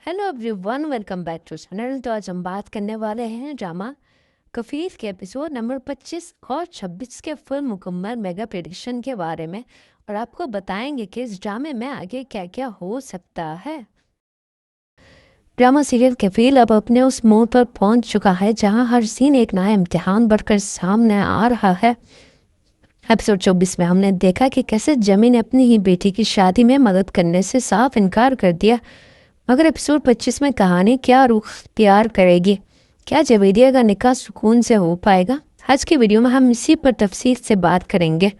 Hello everyone, welcome back to channel. तो आज हम बात करने वाले हैं ड्रामा कफील के एपिसोड नंबर 25 और 26 के फुल मुकम्मल मेगा प्रेडिक्शन के बारे में, और आपको बताएंगे कि इस ड्रामे में आगे क्या क्या हो सकता है। ड्रामा सीरियल कफील अब अपने उस मोड़ पर पहुंच चुका है जहां हर सीन एक नया इम्तिहान बढ़कर सामने आ रहा है। एपिसोड 24 में हमने देखा कि कैसे जमी ने अपनी ही बेटी की शादी में मदद करने से साफ इनकार कर दिया, मगर एपिसोड 25 में कहानी क्या रुख प्यार करेगी। क्या जवेदिया का निकाह सुकून से हो पाएगा? आज की वीडियो में हम इसी पर तफसील से बात करेंगे।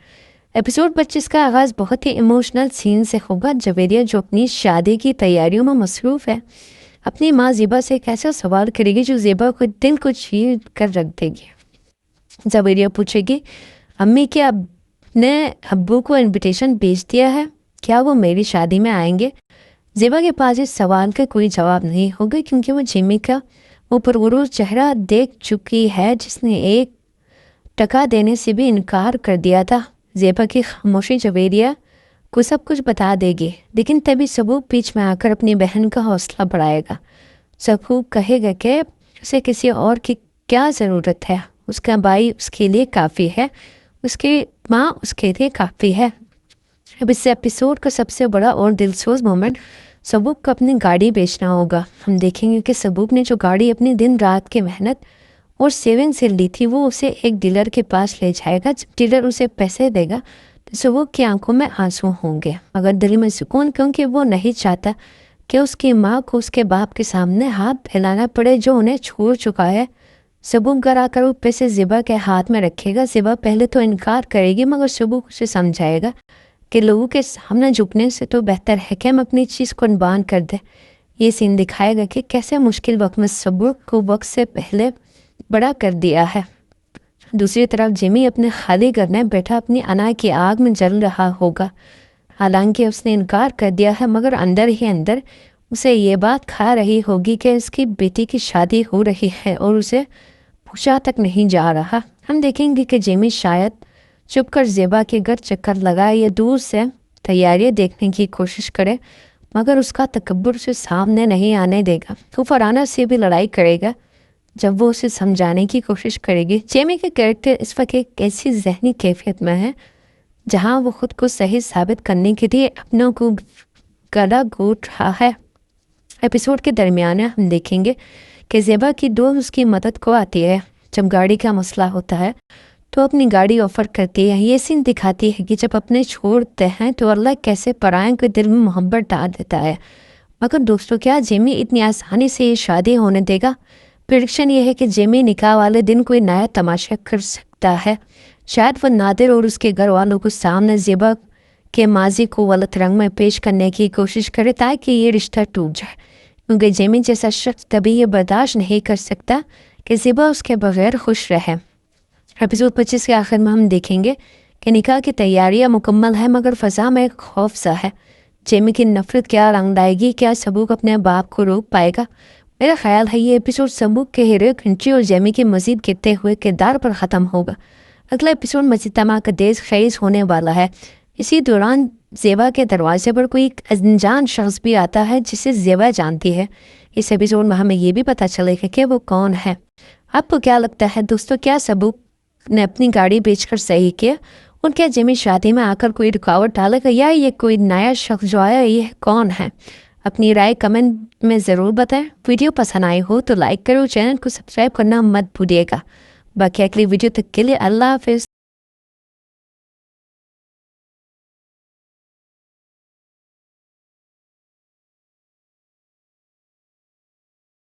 एपिसोड 25 का आगाज़ बहुत ही इमोशनल सीन से होगा। जवेदिया जो अपनी शादी की तैयारियों में मसरूफ़ है, अपनी माँ ज़ेबा से एक ऐसा सवाल करेगी जो ज़ेबा को दिल को चीर कर रख देगी। जवेदिया पूछेगी, अम्मी क्या आपने अब्बू को इनविटेशन भेज दिया है? क्या वो मेरी शादी में आएंगे? ज़ेबा के पास इस सवाल का कोई जवाब नहीं होगा, क्योंकि वो जिमी का वो पुरगुरूर चेहरा देख चुकी है जिसने एक टका देने से भी इनकार कर दिया था। ज़ेबा की खामोशी जवेदिया को सब कुछ बता देगी, लेकिन तभी सबूब बीच में आकर अपनी बहन का हौसला बढ़ाएगा। सबूब कहेगा कि उसे किसी और की क्या ज़रूरत है, उसका भाई उसके लिए काफ़ी है, उसकी माँ उसके लिए काफ़ी है। अब इस एपिसोड का सबसे बड़ा और दिलसोज मोमेंट सबूब को अपनी गाड़ी बेचना होगा। हम देखेंगे कि सबूब ने जो गाड़ी अपनी दिन रात की मेहनत और सेविंग से ली थी, वो उसे एक डीलर के पास ले जाएगा। जब डीलर उसे पैसे देगा तो सबूब की आंखों में आंसू होंगे, मगर दिल में सुकून, क्योंकि वो नहीं चाहता कि उसकी माँ को उसके बाप के सामने हाथ फैलाना पड़े जो उन्हें छोड़ चुका है। सबूब घर आकर वो पैसे ज़ेबा के हाथ में रखेगा। ज़ेबा पहले तो इनकार करेगी, मगर सबूब उसे समझाएगा कि लोगों के सामने झुकने से तो बेहतर है कि हम अपनी चीज़ को कुर्बान कर दें। ये सीन दिखाएगा कि कैसे मुश्किल वक्त में सब्र को वक्त से पहले बड़ा कर दिया है। दूसरी तरफ जिमी अपने खाली घर में बैठा अपनी अना की आग में जल रहा होगा। हालांकि उसने इनकार कर दिया है, मगर अंदर ही अंदर उसे ये बात खा रही होगी कि इसकी बेटी की शादी हो रही है और उसे पूछा तक नहीं जा रहा। हम देखेंगे कि जिमी शायद चुप कर ज़ेबा के घर चक्कर लगाए या दूर से तैयारियां देखने की कोशिश करे, मगर उसका तकब्बुर से सामने नहीं आने देगा। तो फरहाना से भी लड़ाई करेगा जब वो उसे समझाने की कोशिश करेगी। जेमी के कैरेक्टर इस वक्त एक ऐसी जहनी कैफियत में है जहां वो खुद को सही साबित करने के लिए अपनों को गला घोट रहा है। एपिसोड के दरमियान हम देखेंगे कि ज़ेबा की दोस्त उसकी मदद को आती है जब गाड़ी का मसला होता है, तो अपनी गाड़ी ऑफर करती है। ये सीन दिखाती है कि जब अपने छोड़ते हैं तो अल्लाह कैसे परायों के दिल में मोहब्बत डाल देता है। मगर दोस्तों, क्या जेमी इतनी आसानी से ये शादी होने देगा? प्रेडिक्शन ये है कि जेमी निकाह वाले दिन कोई नया तमाशा कर सकता है। शायद वो नादिर और उसके घर वालों को सामने ज़ेबा के माजी को गलत रंग में पेश करने की कोशिश करे ताकि ये रिश्ता टूट जाए, क्योंकि जेमी जैसा शख्स कभी ये बर्दाश्त नहीं कर सकता कि ज़ेबा उसके बगैर खुश रहे। एपिसोड 25 के आखिर में हम देखेंगे कि निकाह की तैयारियां मुकम्मल है, मगर फ़ज़ा में एक खौफ सा है। जेमी की नफरत क्या रंग लाएगी? क्या सबूक अपने बाप को रोक पाएगा? मेरा ख्याल है ये एपिसोड सबूक के हीरो खिंची और जेमी के मजीद गिरते हुए किरदार पर ख़त्म होगा। अगला एपिसोड मज़ीद धमाकेदार खेज होने वाला है। इसी दौरान ज़ेबा के दरवाजे पर कोई अनजान शख्स भी आता है जिसे ज़ेबा जानती है। इस एपिसोड में हमें ये भी पता चलेगा कि वो कौन है। आपको क्या लगता है दोस्तों, क्या सबूक ने अपनी गाड़ी बेचकर सही किया? और क्या जेमी शादी में आकर कोई रुकावट डालेगा, या ये कोई नया शख्स जो आया ये कौन है? अपनी राय कमेंट में ज़रूर बताएं। वीडियो पसंद आई हो तो लाइक करो, चैनल को सब्सक्राइब करना मत भूलिएगा। बाकी अगली वीडियो तक के लिए अल्लाह हाफिज़।